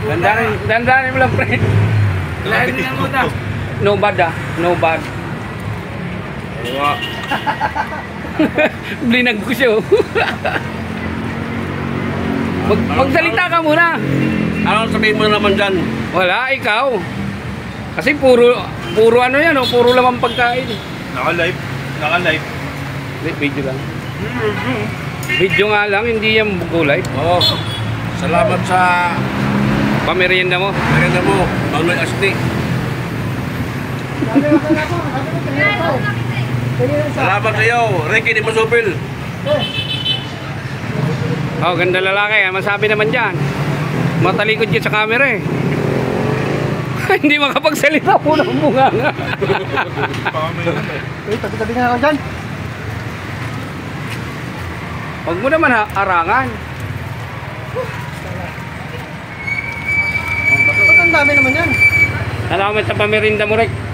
Dandanin mo lang, pre. Lain na mo ta. No bad ah. No bad. Blinag ko siya. Magsalita ka muna. Ano sabihin mo naman dyan? Wala, ikaw. Kasi puro ano yan, oh, puro lamang pagkain. Naka-live. Naka-live. Video lang. Video nga lang, hindi yan gulay. Oo. Salamat sa Pamerienda mo. merienda mo. Manoy Asti. Salamat sa iyo, Ricky Di Masupil. Oh, ganda lalaki. Masabi naman dyan. Matalikod yun sa camera eh. Hindi makapagsalita po ng bunga nga. Tabi-tabi nga ako dyan. Huwag mo naman arangan. Ba't ang dami naman yan? Salamat sa pamerinda mo, Rick.